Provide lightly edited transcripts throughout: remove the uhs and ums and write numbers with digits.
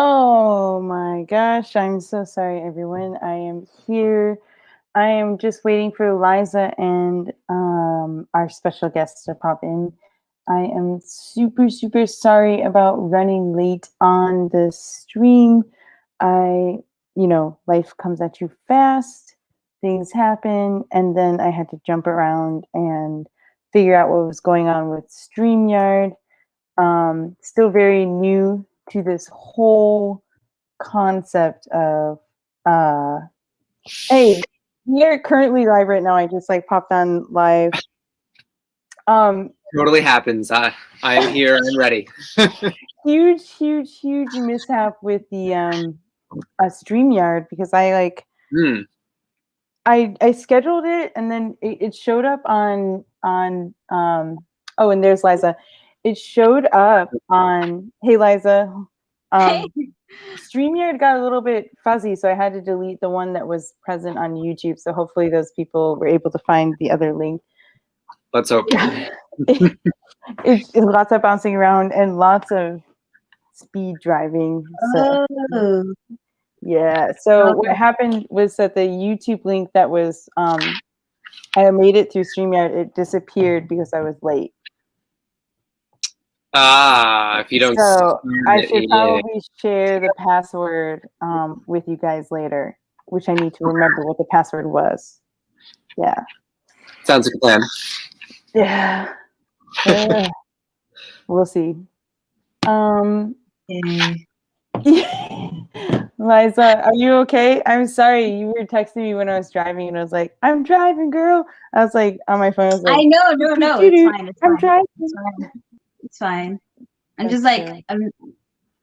Oh my gosh, I'm so sorry, everyone. I am here. I am just waiting for Liza and our special guests to pop in. I am super, super sorry about running late on the stream. Life comes at you fast, things happen, and then I had to jump around and figure out what was going on with StreamYard. Still very new to this whole concept of hey, we are currently live right now. I just like popped on live. Totally happens. I'm here. I'm ready. huge mishap with the StreamYard because I scheduled it and then it showed up on oh, and there's Liza. It showed up on hey Liza. Hey. StreamYard got a little bit fuzzy, so I had to delete the one that was present on YouTube. So hopefully those people were able to find the other link. Let's hope. It's lots of bouncing around and lots of speed driving. So, yeah. So what happened was that the YouTube link that was I made it through StreamYard, it disappeared because I was late. If you don't. So I should probably share the password with you guys later, which I need to remember what the password was. Yeah. Sounds like a plan. Yeah. We'll see. Liza, are you okay? I'm sorry. You were texting me when I was driving, and I was like, "I'm driving, girl." I was like on my phone. I was like, I know, no, it's fine. It's I'm fine. driving. It's fine. I'm just like,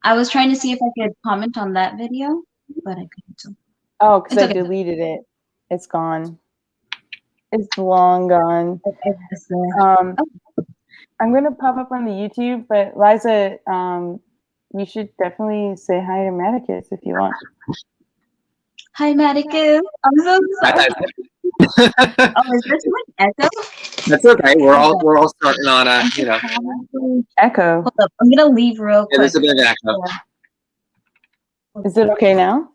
I was trying to see if I could comment on that video, but I couldn't. So. Oh, because I deleted it. It's gone. It's long gone. I'm gonna pop up on the YouTube, but Liza, you should definitely say hi to Maticus if you want. Hi, Maticus. I'm so sorry. Oh, is this one echo? That's okay. We're all starting on a echo. Hold up, I'm gonna leave real quick. There's a bit of echo. Is it okay now?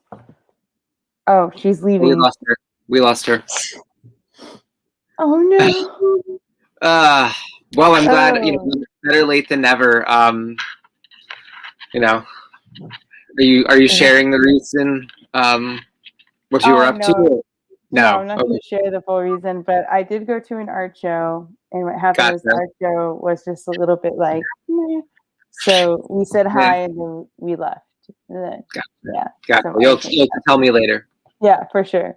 Oh, she's leaving. We lost her. Oh no. Well, I'm glad. Better late than never. Are you sharing the reason what you were up to? No, I'm not going to share the full reason, but I did go to an art show, and what happened was the art show was just a little bit like, meh. So we said hi, and then we left. Yeah. So you'll tell me later. Yeah, for sure.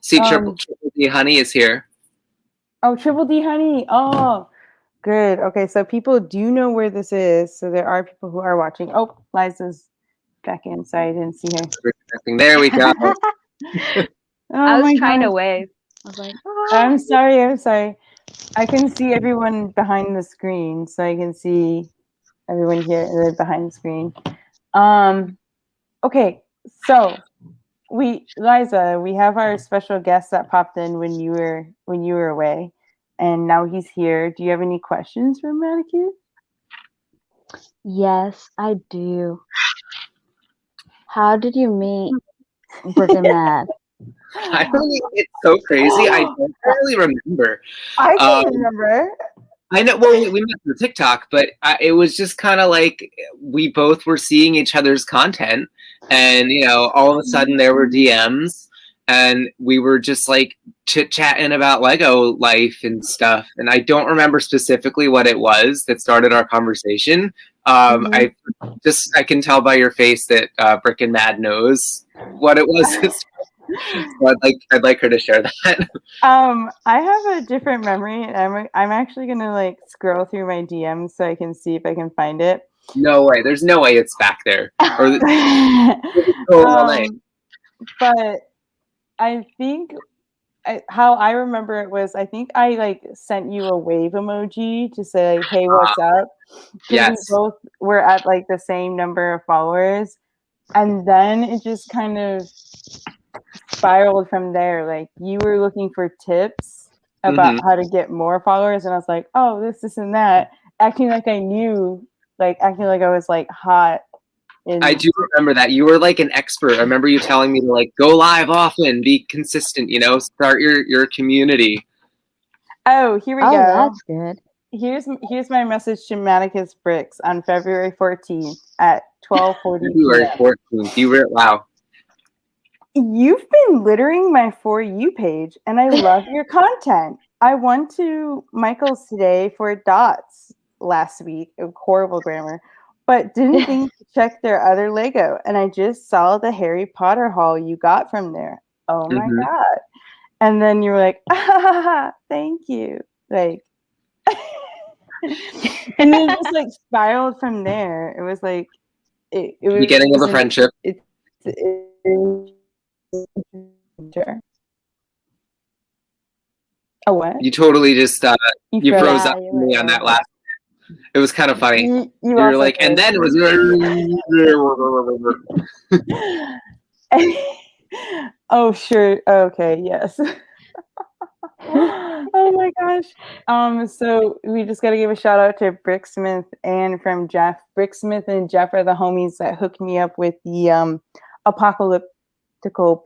See, Triple D Honey is here. Oh, Triple D Honey. Oh, good. Okay, so people do know where this is. So there are people who are watching. Oh, Liza's back in. Sorry, I didn't see her. There we go. I was trying to wave. I was like, I'm sorry. I can see everyone behind the screen, so I can see everyone here behind the screen. Okay, so Liza, we have our special guest that popped in when you were away, and now he's here. Do you have any questions for Maticus? Yes, I do. How did you meet Brick and Mad? It's so crazy. I don't really remember. I can remember. I know. Well, we met through TikTok, but it was just kind of like we both were seeing each other's content, and all of a sudden there were DMs, and we were just like chit chatting about Lego life and stuff. And I don't remember specifically what it was that started our conversation. I can tell by your face that Brick and Mad knows what it was. So I'd like her to share that. I have a different memory, and I'm actually gonna scroll through my DMs so I can see if I can find it. No way. There's no way it's back there. But I think how I remember it was I think I sent you a wave emoji to say hey, what's up? Yes. We both were at the same number of followers, and then it just kind of spiraled from there. You were looking for tips about how to get more followers, and I was like, oh, this and that, acting like I knew, acting like I was hot I do remember that. You were like an expert. I remember you telling me to like go live often, be consistent, you know, start your community. Oh, here we Oh, go. that's good. Here's my message to Manicus Bricks on February 14th at 12:40 February p.m. 14th. You were wow. You've been littering my For You page, and I love your content. I went to Michael's today for dots last week. Horrible grammar, but didn't think to check their other Lego, and I just saw the Harry Potter haul you got from there. Oh my god! And then you were like, ah, "Thank you." Like, and then just like spiraled from there. It was like it was Beginning of a friendship. A what? You totally just you froze Yeah, up you me were on that right. last. It was kind of funny. You You're also like, and then it was. Oh, sure. Okay, yes. Oh my gosh. So we just got to give a shout out to Bricksmith and from Jeff. Bricksmith and Jeff are the homies that hooked me up with the Apocalyptical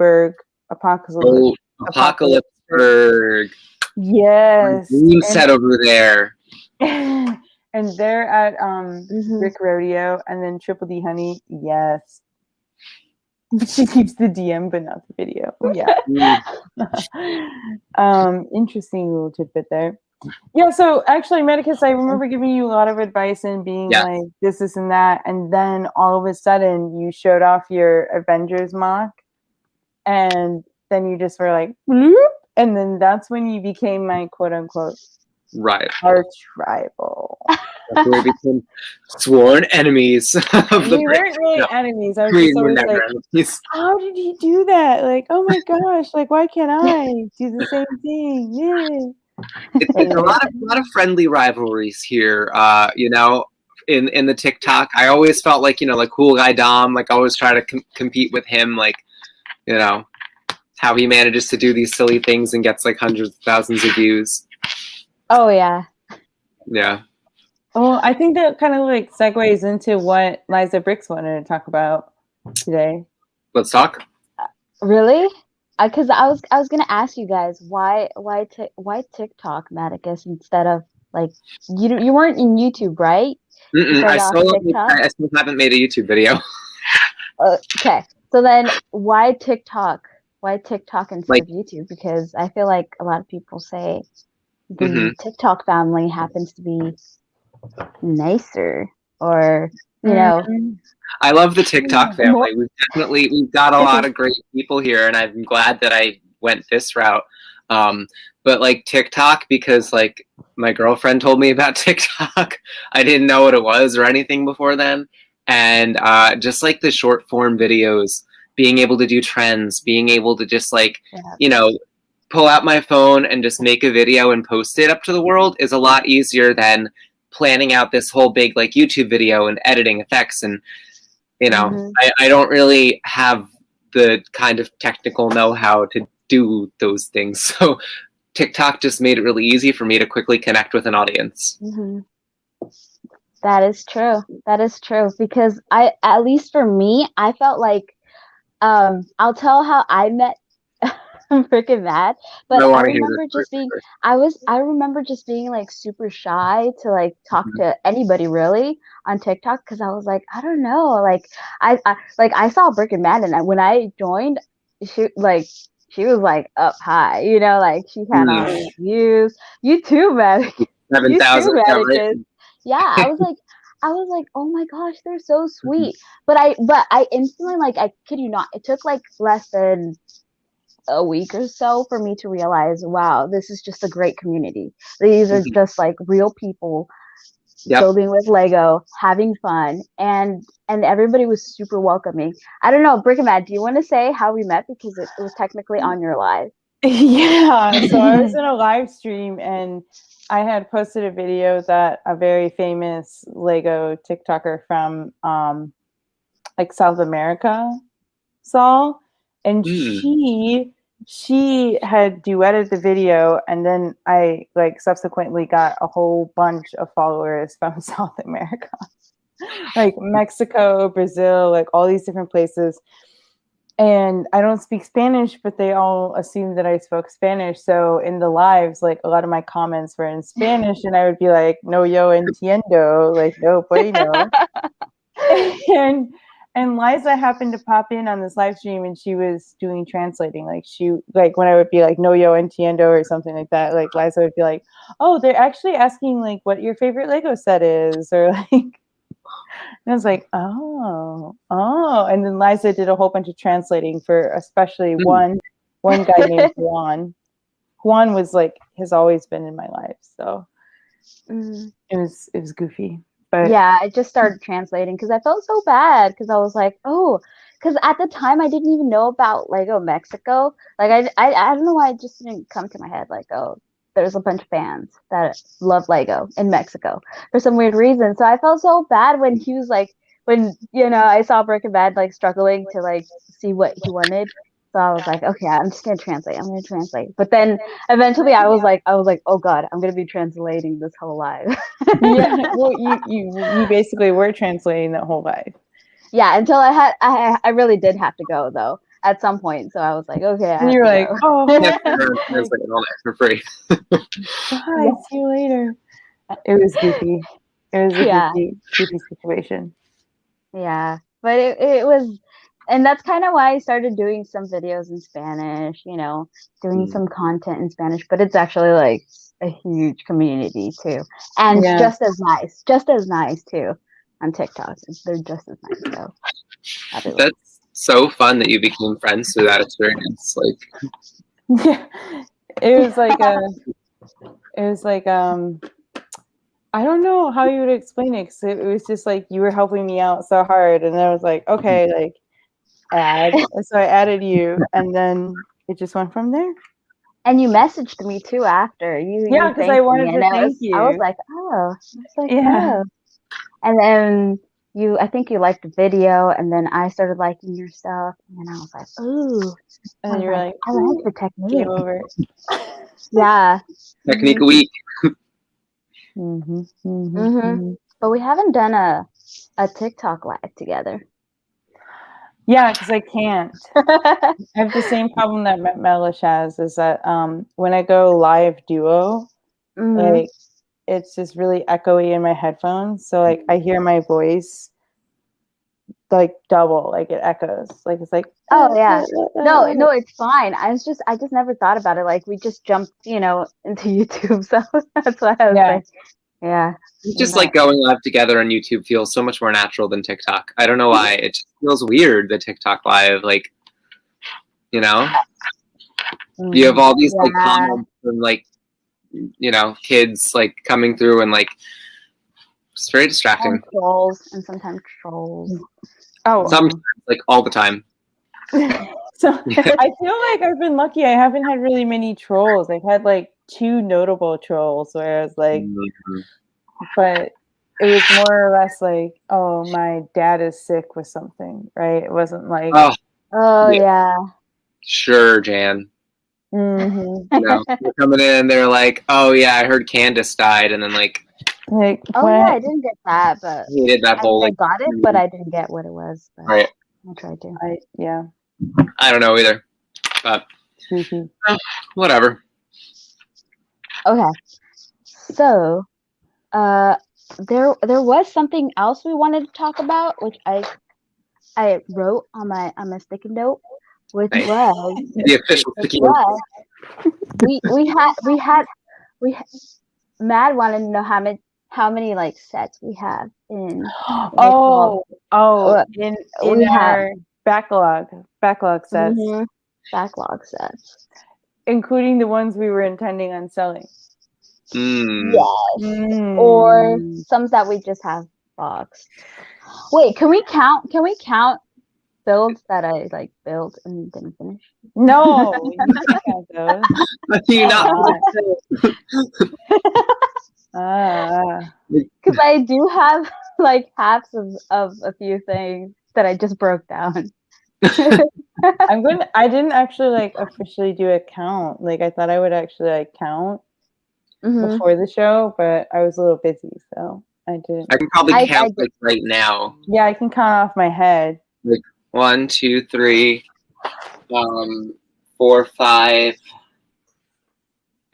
Apocalypseburg. Yes. Dream set over there. And they're at Rick Rodeo and then Triple D Honey. Yes. She keeps the DM but not the video. Yeah. Interesting little tidbit there. Yeah, so actually Medicus, I remember giving you a lot of advice and being like this and that, and then all of a sudden you showed off your Avengers mock and then you just were like bloop, and then that's when you became my quote unquote arch rival. That's where we became sworn enemies of the We weren't really enemies. I was we just always like, enemies. how did he do that? Like, oh my gosh, like why can't I do the same thing? Yeah. It's a lot of friendly rivalries here. You know, in the TikTok, I always felt like, you know, like cool guy Dom, like I always try to compete with him, like, you know, how he manages to do these silly things and gets like hundreds of thousands of views. Oh yeah. Yeah. Well, I think that kind of like segues into what Liza Bricks wanted to talk about today. Let's talk. Really? Because I was gonna ask you guys why TikTok, Maticus, instead of like you weren't in YouTube, right? I still haven't made a YouTube video. Okay, so then why TikTok? Why TikTok instead of YouTube? Because I feel like a lot of people say the TikTok family happens to be nicer, or you know. I love the TikTok family. We've got a lot of great people here, and I'm glad that I went this route. But like TikTok, because like my girlfriend told me about TikTok, I didn't know what it was or anything before then, and just like the short form videos, being able to do trends, being able to just like you know, pull out my phone and just make a video and post it up to the world is a lot easier than planning out this whole big like YouTube video and editing effects. And you know, I don't really have the kind of technical know-how to do those things. So TikTok just made it really easy for me to quickly connect with an audience. That is true. That is true. Because at least for me, I felt like I'll tell how I met freaking mad, but I remember just being like super shy to like talk to anybody really on TikTok, because I was like, I don't know, like I saw Brick and Mad, and when I joined, she was like up high, you know, like she had all these views. You too, man. 7,000. Yeah, I was like, oh my gosh, they're so sweet. But I instantly, like, I kid you not, it took like less than a week or so for me to realize, wow, this is just a great community. These are just like real people building with Lego, having fun, and everybody was super welcoming. I don't know, Brick and Matt, do you want to say how we met, because it was technically on your live? Yeah, so I was in a live stream and I had posted a video that a very famous Lego TikToker from like South America saw, and she had duetted the video, and then I like subsequently got a whole bunch of followers from South America. like Mexico, Brazil, like all these different places. And I don't speak Spanish, but they all assumed that I spoke Spanish. So in the lives, like a lot of my comments were in Spanish, and I would be like, "No yo entiendo," like "No bueno." and Liza happened to pop in on this live stream, and she was doing translating. Like when I would be like "No yo entiendo" or something like that, like Liza would be like, "Oh, they're actually asking like what your favorite Lego set is," or like. And I was like, oh. And then Liza did a whole bunch of translating for especially one guy named Juan. Juan was like, has always been in my life. So it was goofy. But yeah, I just started translating because I felt so bad because I was like, oh, because at the time I didn't even know about Lego Mexico. Like I don't know why it just didn't come to my head. Like, oh, there's a bunch of fans that love Lego in Mexico for some weird reason. So I felt so bad when he was like, when I saw Breaking Bad like struggling to like see what he wanted. So I was like, okay, I'm just gonna translate. I'm gonna translate. But then eventually I was like, oh god, I'm gonna be translating this whole live. Yeah, well, you basically were translating that whole live. Yeah, until I really did have to go though at some point. So I was like, okay. And you're like, oh, translating all that for free. Bye, see you later. It was goofy. It was a goofy situation. Yeah, but it was, and that's kind of why I started doing some videos in Spanish, doing some content in Spanish, but it's actually like a huge community too. And just as nice too on TikTok. They're just as nice. So that's so fun that you became friends through that experience. Like, yeah, it was like I don't know how you would explain it, because it was just like you were helping me out so hard, and I was like, okay, like add. And so I added you, and then it just went from there. And you messaged me too after. Yeah, because I wanted to thank you. I was like, oh. Oh. And then I think you liked the video, and then I started liking your stuff, and then I was like, ooh. And then you were like, I like the technique. Game over. Yeah. Technique a week. But we haven't done a TikTok live together. Yeah, because I can't. I have the same problem that Melish has, is that when I go live duo, like it's just really echoey in my headphones. So like I hear my voice like double, like it echoes. Like it's like, oh yeah. No, it's fine. I just never thought about it. Like we just jumped, into YouTube. So that's why I was like, yeah. It's just like going live together on YouTube feels so much more natural than TikTok. I don't know why. It just feels weird, the TikTok live. Like, you have all these like comments from like, kids like coming through, and like it's very distracting. And sometimes trolls. Oh, sometimes, like all the time. So I feel like I've been lucky. I haven't had really many trolls. I've had like 2 notable trolls where I was like, but it was more or less like, oh, my dad is sick with something, right? It wasn't like, oh yeah. Sure, Jan. They're coming in, they're like, oh yeah, I heard Candace died, and then like oh yeah, I didn't get that, but he did that whole I got it, but I didn't get what it was. But right. I tried to. I don't know either, but whatever. Okay, so there was something else we wanted to talk about, which I wrote on my sticky note, which was the official sticky note. we had Matt wanted to know how many like sets we have in in our backlog sets. Backlog sets, including the ones we were intending on selling. Yes. Or some that we just have boxed. Wait, can we count builds that I like built and didn't finish? No, you can't count those. You not? Because I do have like halves of a few things that I just broke down. I didn't actually like officially do a count. Like I thought I would actually like count before the show, but I was a little busy, so I I did. I can probably count like right now. Yeah, I can count off my head. Like 1, 2, 3, 4, 5.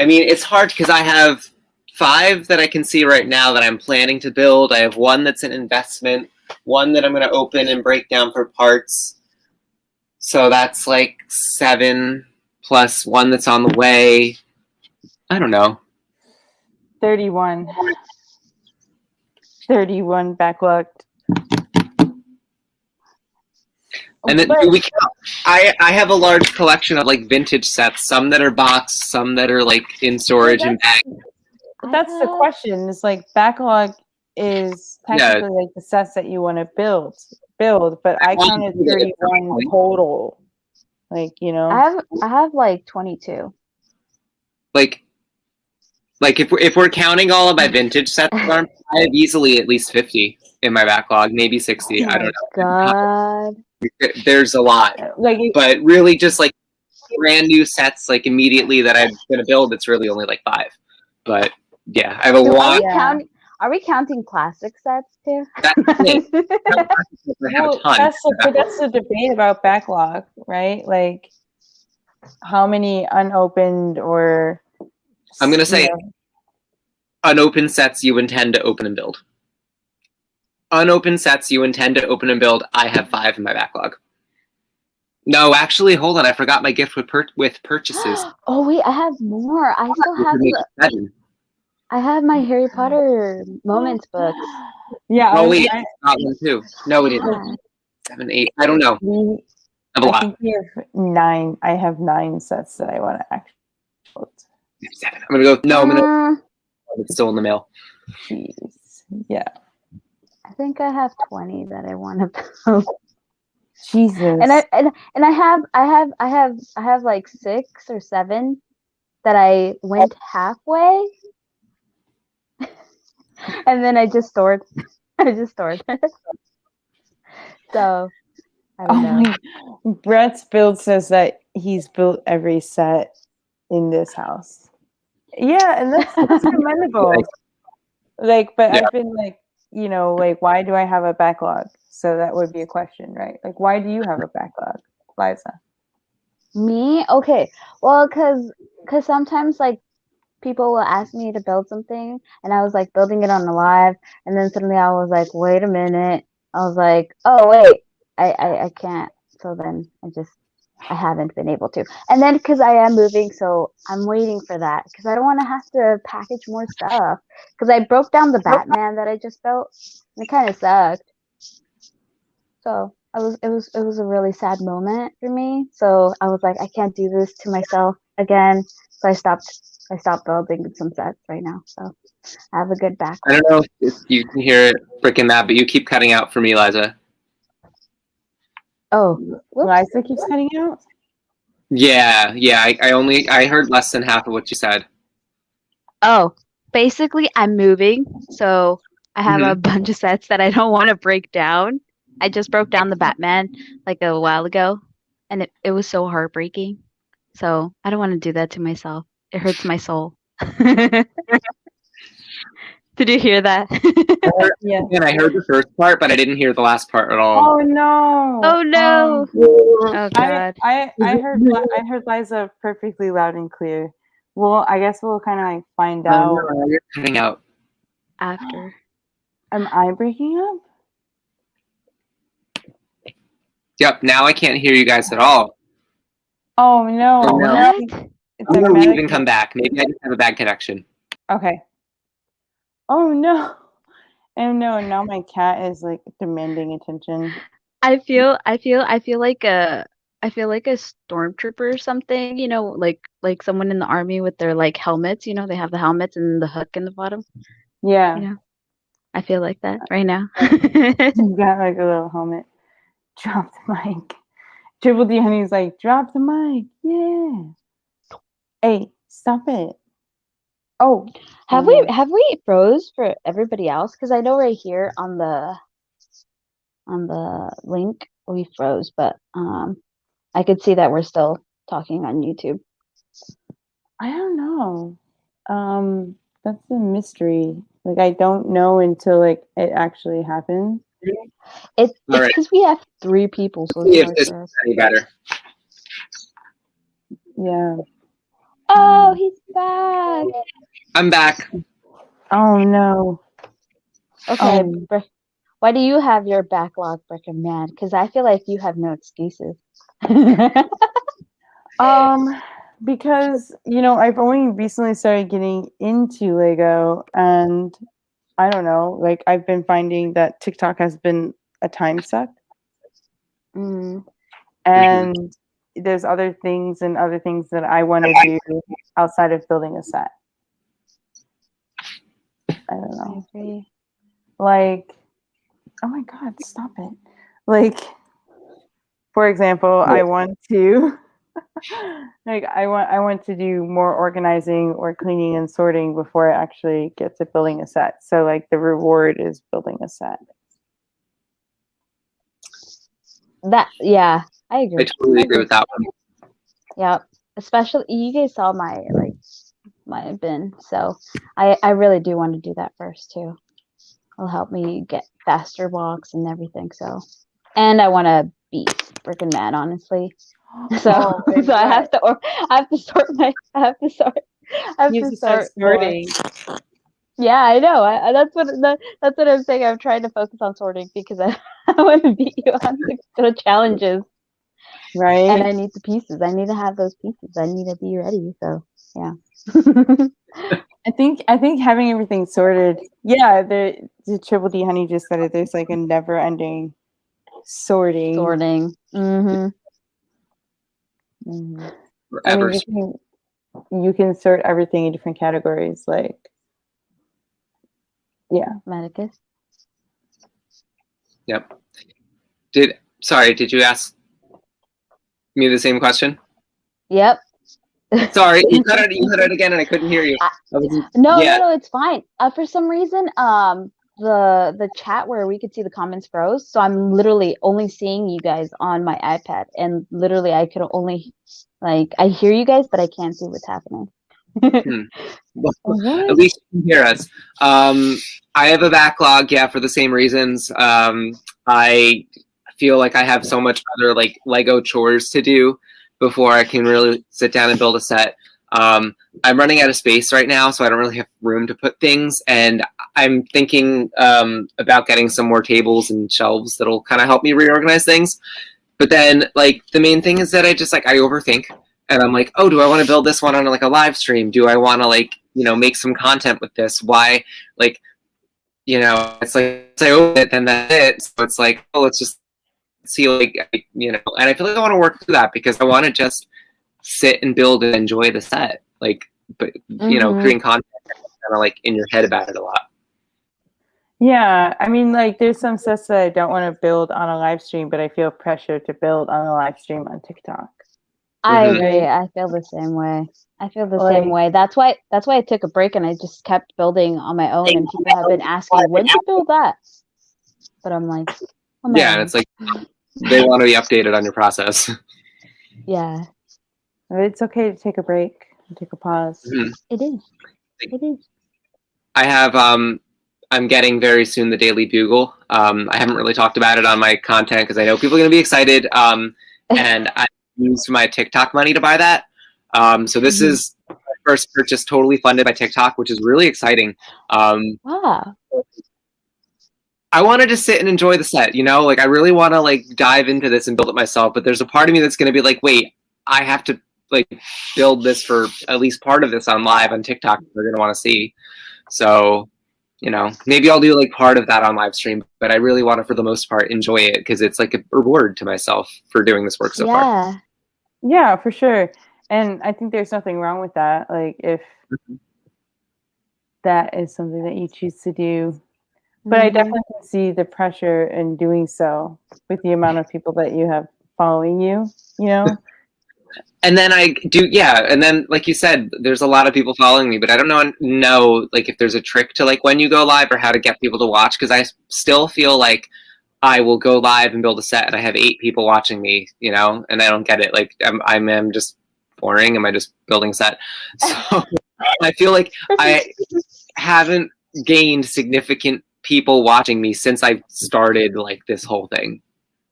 I mean, it's hard because I have 5 that I can see right now that I'm planning to build. I have 1 that's an investment, 1 that I'm going to open and break down for parts. So that's like 7 plus 1 that's on the way. I don't know. 31. 31 backlogged. And then I have a large collection of like vintage sets, some that are boxed, some that are like in storage and bags. That's the question. It's like backlog is technically like the sets that you want to build, but I counted 31 total. Like, you know, I have like 22. Like if we're counting all of my vintage sets, I have easily at least 50 in my backlog, maybe 60. I don't know. God. There's a lot, like, but really just like brand new sets, like immediately that I'm gonna build. It's really only like 5, but yeah, I have a lot. Are we counting classic sets too? Well, that's the debate about backlog, right? Like, how many unopened or I'm gonna say unopened sets you intend to open and build. Unopened sets you intend to open and build. I have 5 in my backlog. No, actually, hold on. I forgot my gift with purchases. Oh wait, I have more. I still have I have my Harry Potter Moments books. Yeah. Oh wait, I got one too. No, we didn't. 7, 8. I don't know. I have a lot. I think we have 9. I have 9 sets that I want to actually build. 7. I'm gonna go. No, I'm gonna. It's still in the mail. Jeez. Yeah. I think I have 20 that I want to build. Jesus. And I have like 6 or 7 that I went halfway. And then I just stored. So I don't know. Brett's build says that he's built every set in this house. Yeah, and that's commendable. Like, but I've been like, you know, like, why do I have a backlog? So that would be a question, right? Like, why do you have a backlog, Liza? Me? Okay. Well, cause sometimes like people will ask me to build something, and I was like building it on the live, and then suddenly I was like, wait a minute. I was like, oh wait, I can't. So then I haven't been able to. And then because I am moving, so I'm waiting for that because I don't want to have to package more stuff. Because I broke down the Batman that I just built, and it kind of sucked. So it was a really sad moment for me. So I was like, I can't do this to myself again. So I stopped building some sets right now. So I have a good backlog. I don't know if you can hear it freaking that, but you keep cutting out for me, Liza. Oh, Liza keeps cutting out? Yeah. I heard less than half of what you said. Oh, basically I'm moving, so I have a bunch of sets that I don't want to break down. I just broke down the Batman like a while ago, and it was so heartbreaking. So I don't want to do that to myself. It hurts my soul. Did you hear that? Yeah. And I heard the first part, but I didn't hear the last part at all. Oh no! Oh no! Oh god! I heard Liza perfectly loud and clear. Well, I guess we'll kind of like find out. No, you're cutting out after. Am I breaking up? Yep. Now I can't hear you guys at all. Oh no! Oh, no. What? I'm gonna leave and come back. Maybe I just have a bad connection. Okay. Oh no! Oh no! Now my cat is like demanding attention. I feel like a stormtrooper or something. You know, like someone in the army with their like helmets. You know, they have the helmets and the hook in the bottom. Yeah. You know, I feel like that right now. You got like a little helmet. Drop the mic. Triple D Honey's like, drop the mic. Yeah. Hey, stop it. Oh. Have we froze for everybody else? Because I know right here on the link we froze, but I could see that we're still talking on YouTube. I don't know. That's a mystery. Like I don't know until like it actually happens. It's because we have 3 people, so See if it's this hard is any better. Yeah. Oh, he's back. I'm back. Oh no. Okay, why do you have your backlog, Breaking Mad? Because I feel like you have no excuses. Because I've only recently started getting into Lego, and I don't know, like I've been finding that TikTok has been a time suck. And there's other things that I want to do outside of building a set. I don't know. I agree. Like, oh my God, stop it. Like, for example, I want to I want to do more organizing or cleaning and sorting before I actually get to building a set. So like the reward is building a set. Yeah, I agree. I totally agree with that one. Yeah, especially you guys saw my bin, so I really do want to do that first too. It'll help me get faster walks and everything. So, and I want to beat freaking mad, honestly. So, so I have to sort sorting. Yeah, I know. That's what I'm saying. I'm trying to focus on sorting because I want to beat you on the challenges. Right. And I need the pieces. I need to have those pieces. I need to be ready. So yeah. I think having everything sorted. Yeah, the Triple D Honey just said it. There's like a never ending sorting. Mm-hmm. I mean, you can sort everything in different categories. Like, yeah. Medicus. Yep. Did you ask me the same question? Yep. Sorry, you cut it again, and I couldn't hear you. No, it's fine. For some reason, the chat where we could see the comments froze, so I'm literally only seeing you guys on my iPad, and literally I could only I hear you guys, but I can't see what's happening. Well, at least you can hear us. I have a backlog, for the same reasons. I feel like I have so much other Lego chores to do before I can really sit down and build a set. I'm running out of space right now, so I don't really have room to put things, and I'm thinking about getting some more tables and shelves that'll kind of help me reorganize things. But then, the main thing is that I overthink, and I'm like, oh, do I want to build this one on a live stream? Do I want to make some content with this? Why, it's like I open it, then that's it. So it's like, oh, let's just see, and I feel like I want to work through that because I want to just sit and build and enjoy the set. But creating content kind of in your head about it a lot. Yeah, I mean, there's some sets that I don't want to build on a live stream, but I feel pressure to build on a live stream on TikTok. I agree. I feel the same way. Same way. That's why I took a break and I just kept building on my own. And people have been asking, when did you build that? But I'm like, and it's like they want to be updated on your process. Yeah. It's okay to take a break and take a pause. Mm-hmm. It is. I have I'm getting very soon the Daily Bugle. I haven't really talked about it on my content because I know people are going to be excited. And I used my TikTok money to buy that. So this is my first purchase totally funded by TikTok, which is really exciting. Wow. I wanted to sit and enjoy the set, I really want to dive into this and build it myself. But there's a part of me that's going to be like, wait, I have to build this for at least part of this on live on TikTok. They're going to want to see. So, maybe I'll do part of that on live stream, but I really want to, for the most part, enjoy it because it's a reward to myself for doing this work so far. Yeah, for sure. And I think there's nothing wrong with that. If that is something that you choose to do. But I definitely can see the pressure in doing so with the amount of people that you have following you, And then and then like you said, there's a lot of people following me, but I don't know if there's a trick to when you go live or how to get people to watch, because I still feel like I will go live and build a set and I have 8 people watching me, and I don't get it. I'm just boring. Am I just building a set? So I feel like I haven't gained significant people watching me since I started like this whole thing.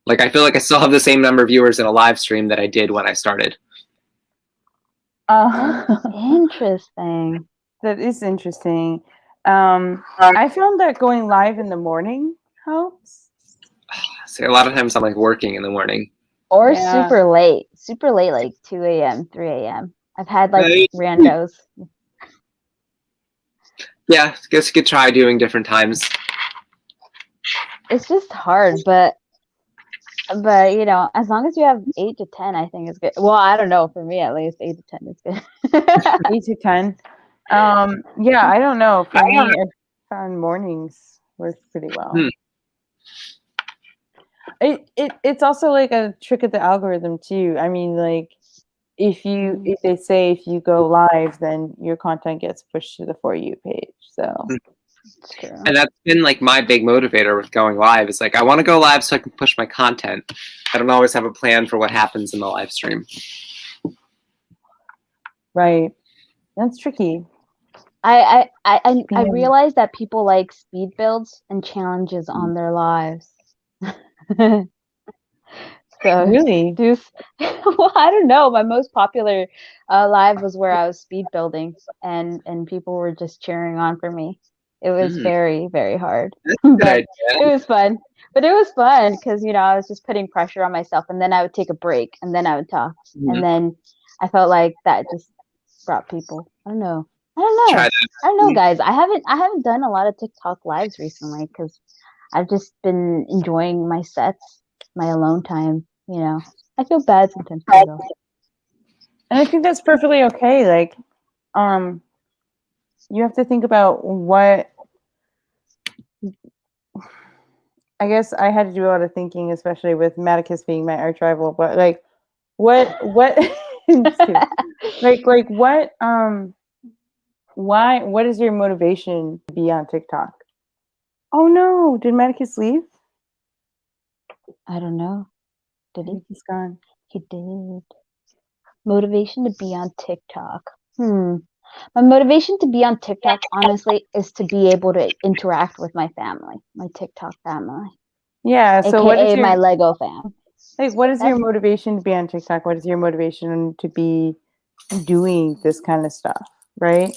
Like I feel like I still have the same number of viewers in a live stream that I did when I started. Interesting. That is interesting. I found that going live in the morning helps. See, a lot of times I'm like working in the morning. Or super late, like 2 a.m., 3 a.m. I've had like randos. Yeah, I guess you could try doing different times. It's just hard, but you know, as long as you have 8 to 10, I think it's good. Well, I don't know, for me at least, 8 to 10 is good. 8 to 10. Yeah, I don't know. For me, I found mornings work pretty well. It's also like a trick of the algorithm too. I mean, like if they say if you go live, then your content gets pushed to the For You page. So it's true. And that's been like my big motivator with going live. Is like I want to go live so I can push my content. I don't always have a plan for what happens in the live stream. Right. That's tricky. I realize that people like speed builds and challenges on their lives. So really? Well, I don't know. My most popular live was where I was speed building and people were just cheering on for me. It was very, very hard. But it was fun. But it was fun because, you know, I was just putting pressure on myself, and then I would take a break and then I would talk. And then I felt like that just brought people. I don't know, guys. I haven't done a lot of TikTok lives recently because I've just been enjoying my sets, my alone time. You know, I feel bad sometimes though. And I think that's perfectly okay. Like, you have to think about what. I guess I had to do a lot of thinking, especially with Maticus being my arch rival. But like, what, like what, why? What is your motivation to be on TikTok? Oh no! Did Maticus leave? I don't know. Did he? He's gone. He did. Motivation to be on TikTok. My motivation to be on TikTok, honestly, is to be able to interact with my family, my TikTok family. Yeah. So AKA what is my Lego fam? Like, what is your motivation to be on TikTok? What is your motivation to be doing this kind of stuff? Right?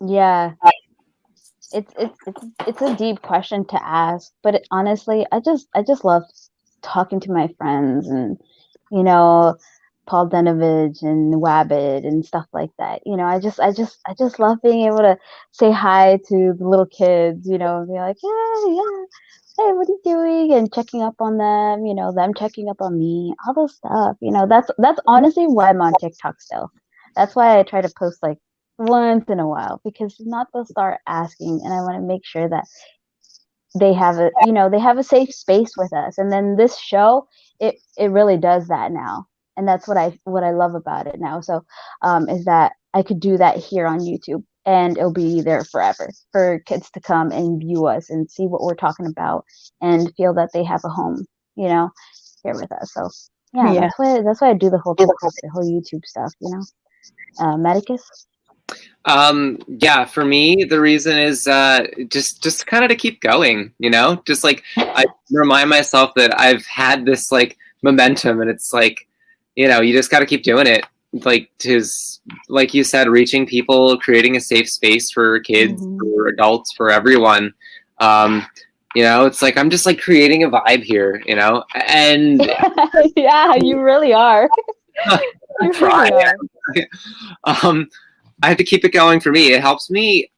Yeah. It's a deep question to ask, but honestly, I just love talking to my friends and, you know, Paul Denovich and Wabbit and stuff like that. You know, I just love being able to say hi to the little kids, you know, and be like, hey, what are you doing? And checking up on them, you know, them checking up on me, all those stuff. You know, that's honestly why I'm on TikTok still. That's why I try to post like once in a while, because not they'll start asking, and I want to make sure that they have a safe space with us. And then this show, it really does that now, and that's what I love about it now. So is that I could do that here on YouTube, and it'll be there forever for kids to come and view us and see what we're talking about and feel that they have a home, you know, here with us. So yeah. That's why I do the whole YouTube stuff, you know. Medicus? Yeah, for me, the reason is just kind of to keep going, you know, just like I remind myself that I've had this like momentum, and it's like, you know, you just got to keep doing it. Like, like you said, reaching people, creating a safe space for kids, for adults, for everyone. You know, it's like I'm just like creating a vibe here, you know, and yeah, you really are. You really are. I have to keep it going for me. It helps me.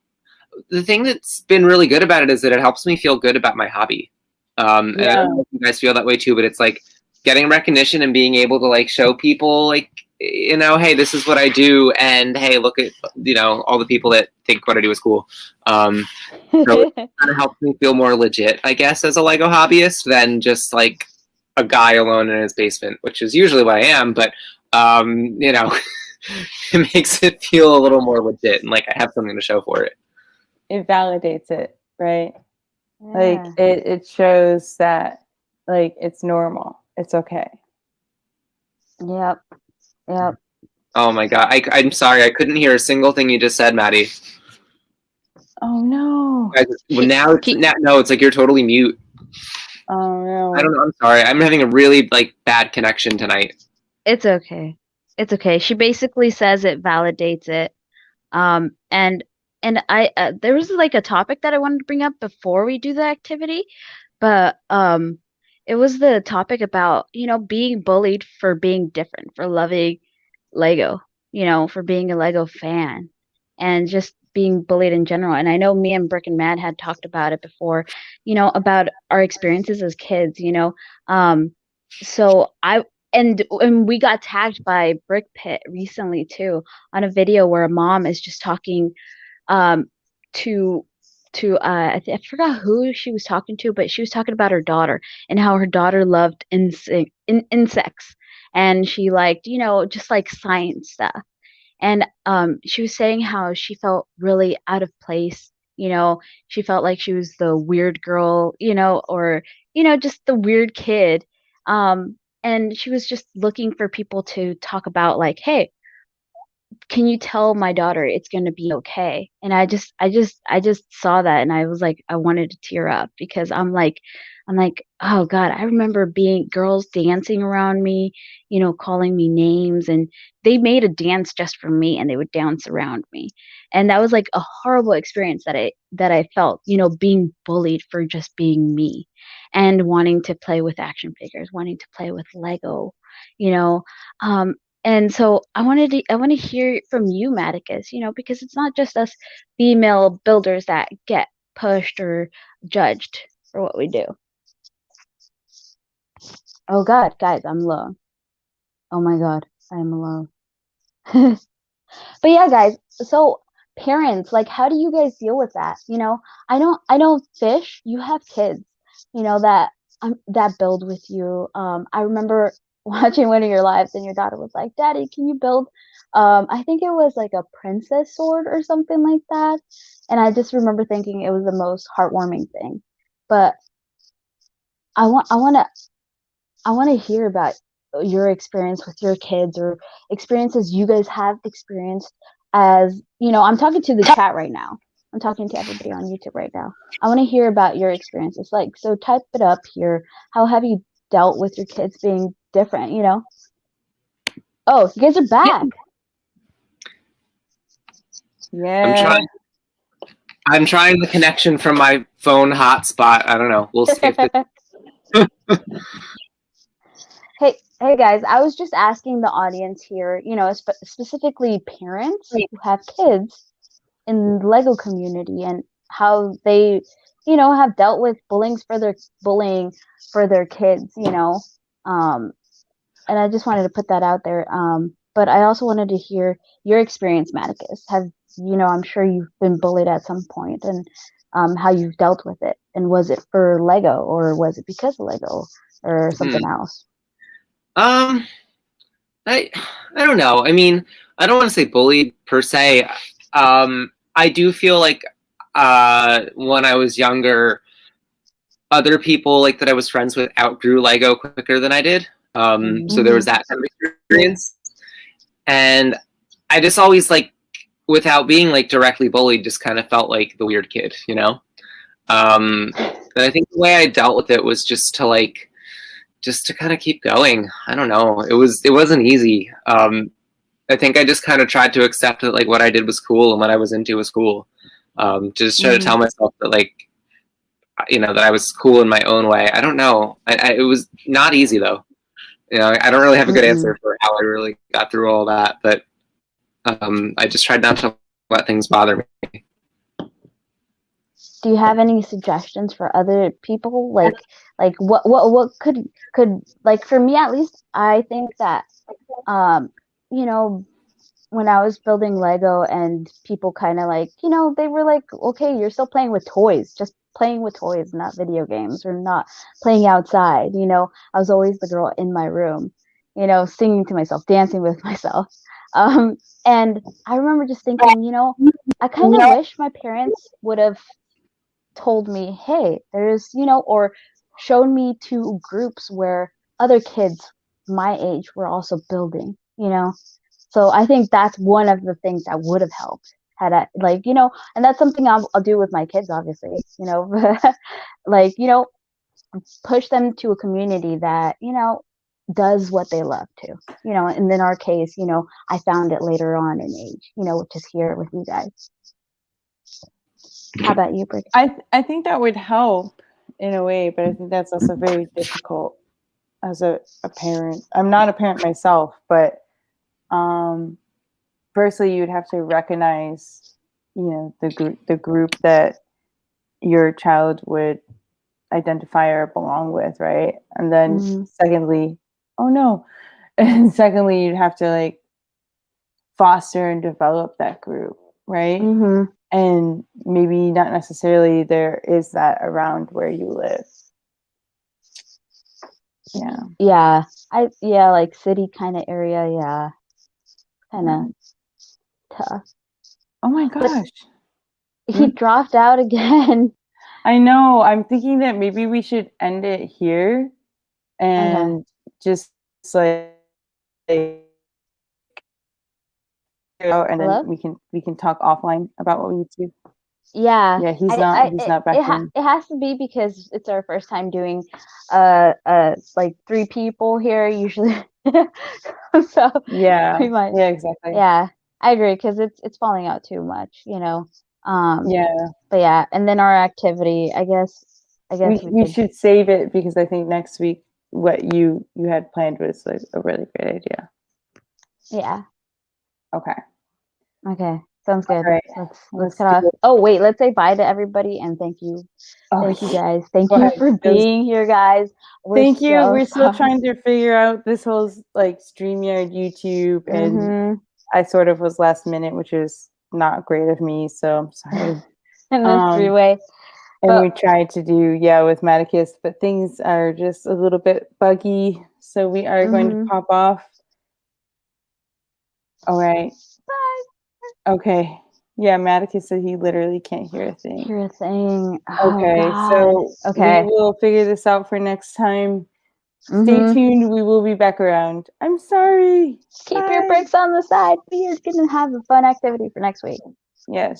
The thing that's been really good about it is that it helps me feel good about my hobby. And I don't know if you guys feel that way too, but it's like getting recognition and being able to like show people like, you know, hey, this is what I do. And hey, look at, you know, all the people that think what I do is cool. So it kind of helps me feel more legit, I guess, as a Lego hobbyist than just like a guy alone in his basement, which is usually what I am. But, you know, it makes it feel a little more legit and like I have something to show for it. It validates it, right? Yeah. Like it shows that like it's normal. It's okay. Yep. Oh my god. I'm sorry, I couldn't hear a single thing you just said, Maddie. Oh no. Now it's like you're totally mute. Oh no. I don't know. I'm sorry. I'm having a really like bad connection tonight. It's okay. It's okay. She basically says it validates it. And I there was like a topic that I wanted to bring up before we do the activity, but it was the topic about, being bullied for being different, for loving Lego, for being a Lego fan and just being bullied in general. And I know me and Brick and Matt had talked about it before, about our experiences as kids, so and we got tagged by Brick Pit recently too on a video where a mom is just talking um to I forgot who she was talking to, but she was talking about her daughter and how her daughter loved insects, and she liked, just like science stuff. And she was saying how she felt really out of place. She felt like she was the weird girl, or just the weird kid. And she was just looking for people to talk about, like, hey, can you tell my daughter it's going to be okay? And I just saw that, and I was like, I wanted to tear up because I'm like, oh God, I remember being girls dancing around me, calling me names, and they made a dance just for me, and they would dance around me. And that was like a horrible experience that I felt, being bullied for just being me and wanting to play with action figures, wanting to play with Lego, you know. Um, and so I want to hear from you, Maticus, because it's not just us female builders that get pushed or judged for what we do. Oh God, guys, I'm alone. Oh my God, I am alone. But yeah, guys, so parents, like, how do you guys deal with that? I know Fish, you have kids, that build with you. I remember watching one of your lives and your daughter was like, Daddy, can you build I think it was like a princess sword or something like that. And I just remember thinking it was the most heartwarming thing. But I want to hear about your experience with your kids or experiences you guys have experienced as, I'm talking to the chat right now. I'm talking to everybody on YouTube right now. I want to hear about your experiences. Like, so type it up here. How have you dealt with your kids being different, Oh, you guys are back. Yeah. I'm trying the connection from my phone hotspot. I don't know. We'll see if it... Hey guys, I was just asking the audience here, specifically parents who have kids in the Lego community and how they, have dealt with bullying for their kids, and I just wanted to put that out there. But I also wanted to hear your experience, Maticus. I'm sure you've been bullied at some point, and how you've dealt with it. And was it for Lego, or was it because of Lego, or something else? I don't know. I mean, I don't want to say bullied per se. I do feel like when I was younger, other people like that I was friends with outgrew Lego quicker than I did. So there was that kind of experience. And I just always, like, without being like directly bullied, just kind of felt like the weird kid, And I think the way I dealt with it was just to kind of keep going. I don't know. It wasn't easy. I think I just kind of tried to accept that, like, what I did was cool and what I was into was cool. Just try to tell myself that, like, that I was cool in my own way. I don't know. It was not easy though. I don't really have a good answer for how I really got through all that, but I just tried not to let things bother me. Do you have any suggestions for other people? Like what could like, for me at least, I think that when I was building Lego and people kind of like, they were like, okay, you're still playing with toys, just playing with toys, not video games, or not playing outside. I was always the girl in my room, singing to myself, dancing with myself. And I remember just thinking, I kind of wish my parents would have told me, hey, there's, or shown me to groups where other kids my age were also building, So I think that's one of the things that would have helped. like, and that's something I'll do with my kids, obviously, like, push them to a community that, does what they love to, and in our case, I found it later on in age, which is here with you guys. How about you, Britt? I think that would help in a way, but I think that's also very difficult as a parent. I'm not a parent myself, but firstly, you'd have to recognize, the group that your child would identify or belong with, right? And then secondly, oh no, and secondly, you'd have to like foster and develop that group, right? And maybe not necessarily there is that around where you live. Yeah, like city kind of area, yeah, kind of tough. Oh my gosh, he dropped out again. I know. I'm thinking that maybe we should end it here and just like and Hello? then we can talk offline about what we need to. Yeah. Yeah, he's not back in. It has to be because it's our first time doing like 3 people here usually. So Yeah. we might. Yeah, exactly. Yeah, I agree because it's falling out too much, Yeah. But yeah, and then our activity, I guess we should save it because I think next week what you had planned was like a really great idea. Yeah. Okay. Sounds good. Right. Let's cut off. Oh wait, let's say bye to everybody and thank you. Thank you guys. Thank you for being here, guys. Thank you. We're still trying to figure out this whole like StreamYard YouTube, and I sort of was last minute, which is not great of me. So I'm sorry. And the freeway. And we tried to do with Maticus, but things are just a little bit buggy. So we are going to pop off. All right. Bye. Okay. Yeah, Maticus said he literally can't hear a thing. Oh, okay, God. So we will figure this out for next time. Stay tuned. We will be back around. I'm sorry. Keep your bricks on the side. We are going to have a fun activity for next week. Yes.